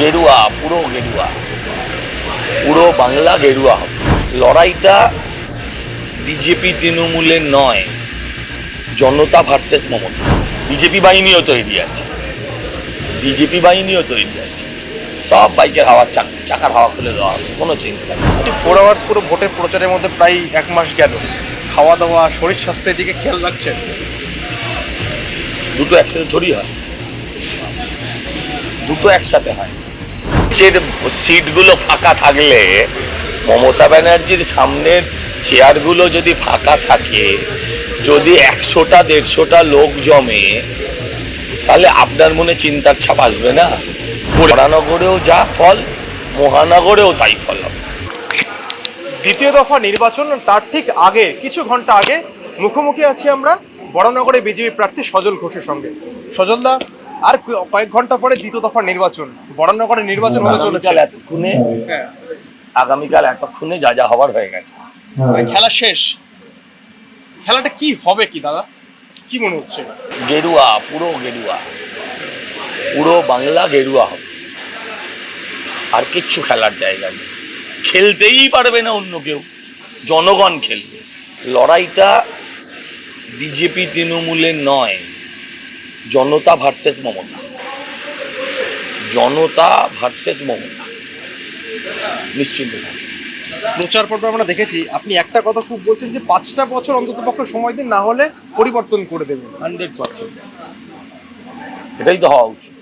গেরুয়া, পুরো গেরুয়া, পুরো বাংলা গেরুয়া হবে। লড়াইটা বিজেপি তৃণমূলের নয়, জনতা ভার্সেস মমতা। বিজেপি বাহিনীও তৈরি আছে, বিজেপি বাহিনীও তৈরি আছে। সব বাইকের হাওয়ার চাকার হাওয়া খুলে দেওয়া হবে, কোনো চিন্তা নেই। 4 আওয়ার্স পুরো ভোটের প্রচারের মধ্যে প্রায় 1 মাস গেল। খাওয়া দাওয়া, শরীর স্বাস্থ্যের দিকে খেয়াল রাখছেন? দুটো একসাথে থোড়ি হয়, দুটো একসাথে হয়। সিটগুলো ফাঁকা থাকলে, মমতা ব্যানার্জির সামনের চেয়ারগুলো যদি ফাঁকা থাকে, যদি 100টা 150টা লোক জমে, তাহলে আপনার মনে চিন্তার ছাপ আসবে না? বরানগরেও যা ফল, মহানগরেও তাই ফল হবে। দ্বিতীয় দফা নির্বাচন, তার ঠিক আগে কিছু ঘন্টা আগে মুখোমুখি আছি আমরা বরানগরে বিজেপি প্রার্থী সজল ঘোষের সঙ্গে। সজলদা, আর কয়েক ঘন্টা পরে দ্বিতীয় দফা নির্বাচন, বরানগরে নির্বাচন হতে চলেছে। আগামীকাল এতক্ষণে যা যা হবার হয়ে গেছে। মানে খেলা শেষ। খেলাটা কি হবে কি দাদা, কি মনে হচ্ছে? গেরুয়া, পুরো গেরুয়া, পুরো বাংলা গেরুয়া হবে। আর কিচ্ছু খেলার জায়গা নেই, খেলতেই পারবে না অন্য কেউ, জনগণ খেলবে। লড়াইটা বিজেপি তৃণমূলের নয়, জনতা ভার্সেস মমতা, জনতা ভার্সেস মমতা। নিশ্চিন্ত থাকুন। প্রচার পর্বে আমরা দেখেছি আপনি একটা কথা খুব বলছেন যে 5টা বছর অন্তত পক্ষে সময় দিন, না হলে পরিবর্তন করে দেবেন। 100%, এটাই তো হওয়া উচিত।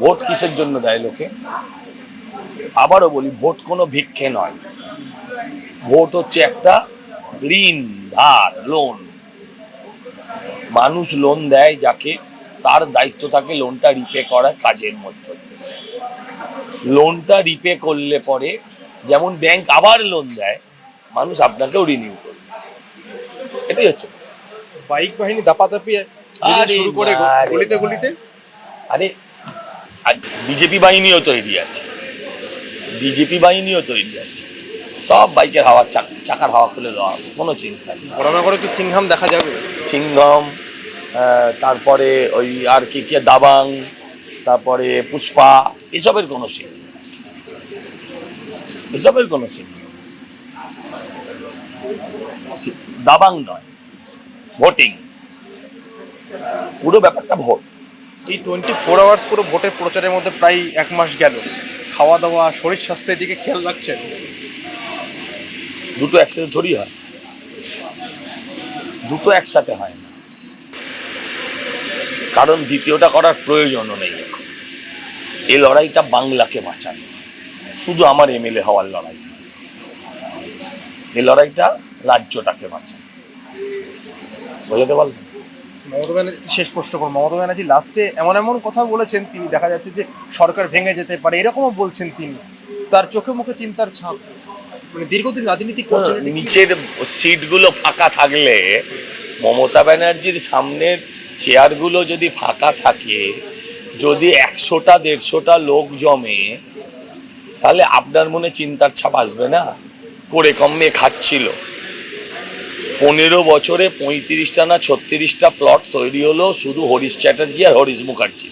ভোট কিসের জন্য দেয় লোকে? আবারও বলি, ভোট কোনো ভিক্ষে নয়। ভোট হচ্ছে একটা ঋণ, ধার, লোন। মানুষ লোন দেয় যাকে, তার দায়িত্ব থাকে লোনটা রিপে করা কাজের মধ্যে। লোনটা রিপে করলে পরে, যেমন ব্যাংক আবার লোন দেয়, মানুষ আপনাকেও রিনিউ করবে। এটাই হচ্ছে। বাইক বাহিনী দাপাদাপি শুরু করে গলিতে গলিতে। আরে বিজেপি বাহিনীও তৈরি আছে, বিজেপি বাহিনীও তৈরি আছে। সব বাইকের হাওয়ার চাকার হাওয়া খুলে দেওয়া হবে, কোনো চিন্তা নেই। বরানগরে কি সিংহাম দেখা যাবে? সিংহম, তারপরে ওই আর কি কি দাবাং, তারপরে পুষ্পা, এসবের কোনো সিং, এসবের কোনো সিং। দাবাং নয়, ভোটিং, পুরো ব্যাপারটা ভোট। এই 24 আওয়ার্স পুরো ভোটের প্রচারের মধ্যে প্রায় 1 মাস গেল। খাওয়া দাওয়া, শরীর স্বাস্থ্যের দিকে খেয়াল রাখছেন? দুটো একসাথে থোড়ি হয়, দুটো একসাথে হয় না। কারণ দ্বিতীয়টা করার প্রয়োজনও নেই এখন। এই লড়াইটা বাংলাকে বাঁচানো, শুধু আমার এমএলএ হওয়ার লড়াই। এই লড়াইটা রাজ্যটাকে বাঁচানো। বোঝাতে পারলেন? মমতা ব্যানার্জি, শেষ প্রশ্ন করুন, মমতা ব্যানার্জি লাস্টে এমন এমন কথা বলেছেন, তিনি দেখা যাচ্ছে যে সরকার ভেঙে যেতে পারে, এরকমও বলছেন তিনি। তার চোখে মুখে চিন্তার ছাপ। মানে দীর্ঘদিন রাজনীতি করছেন। নিচের সিটগুলো ফাঁকা থাকলে, মমতা ব্যানার্জির সামনের চেয়ারগুলো যদি ফাঁকা থাকে, যদি 100টা 150টা লোক জমে, তাহলে আপনার মনে চিন্তার ছাপ আসবে না? করে কমে খাচ্ছিল। 15 বছরে 35টা না 36টা প্লট তৈরি হলো শুধু হরিশ চ্যাটার্জি আর হরিশ মুখার্জি।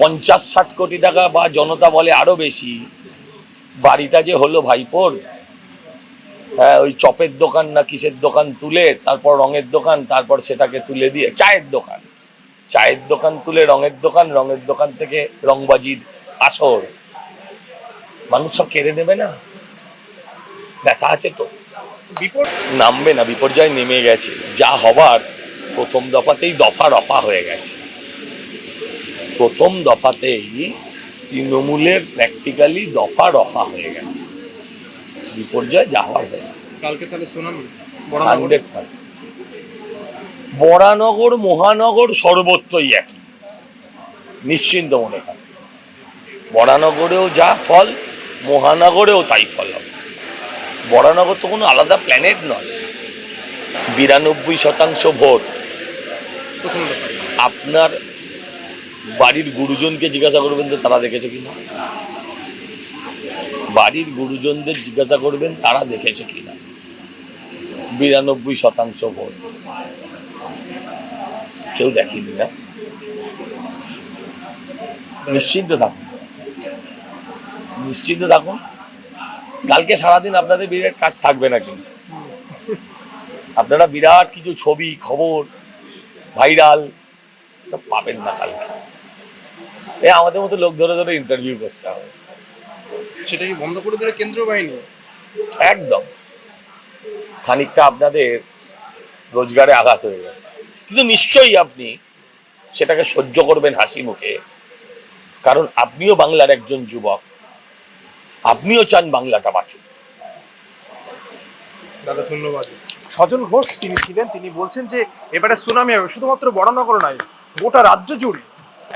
50-60 কোটি টাকা, বা জনতা বলে আরো বেশি। বাড়িটা যে হলো ভাইপোর, হ্যাঁ, ওই চপের দোকান না কিসের দোকান তুলে, তারপর রঙের দোকান, তারপর সেটাকে তুলে দিয়ে চায়ের দোকান, চায়ের দোকান তুলে রঙের দোকান, রঙের দোকান থেকে রংবাজির আসর। মানুষ সব কেড়ে নেবে না? ব্যথা আছে তো, নামবে না, বিপর্যয় নেমে গেছে। যা হবার প্রথম দফাতেই দফা রফা হয়ে গেছে। প্রথম দফাতেই তৃণমূলের প্র্যাকটিক্যালি দফা রফা হয়ে গেছে। বিপর্যয় যা হওয়ার হয়ে গেছে। কালকে তাহলে সুনামি 100%। বরানগর মহানগর সর্বত্রই একই, নিশ্চিন্ত মনে থাকে। বরানগরেও যা ফল, মহানগরেও তাই ফল হবে। বরানগর তো কোনো আলাদা প্ল্যানেট নয়। 92% ভোট। প্রথম দফা। আপনার বাড়ির গুরুজনকে জিজ্ঞাসা করবেন তো তারা দেখেছে কিনা, বাড়ির গুরুজনদের জিজ্ঞাসা করবেন তারা দেখেছে কিনা। 92% ভোট, কেউ দেখেনি না। নিশ্চিন্ত থাকুন, নিশ্চিন্ত থাকুন। কালকে সারাদিন আপনাদের বিরাট কাজ থাকবে না, কিন্তু আপনারা বিরাট কিছু ছবি, খবর, ভাইরাল সব পাবেন না কালকে। আমাদের মতো লোক ধরে ধরে ইন্টারভিউ করতে হবে। সেটা কি বন্ধ করে দিলে কেন্দ্রীয় বাহিনী? একদম। খানিকটা আপনাদের রোজগারে আঘাত হয়ে যাচ্ছে, কিন্তু নিশ্চয়ই আপনি সেটাকে সহ্য করবেন হাসি মুখে, কারণ আপনিও বাংলার একজন যুবক, আপনিও চান বাংলাটা বাঁচুক। দাদা ধন্যবাদ। সজল ঘোষ তিনি ছিলেন, তিনি বলছেন যে এবারে সুনামি হবে, শুধুমাত্র বড়নগর নয়, গোটা রাজ্য জুড়ে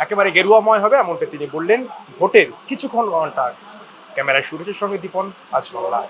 একেবারে গেরুয়াময় হবে, এমনটা তিনি বললেন ভোটের কিছুক্ষণ ঘন্টা আগে। ক্যামেরায় সুরেশের সঙ্গে দীপন, আজ বাংলা।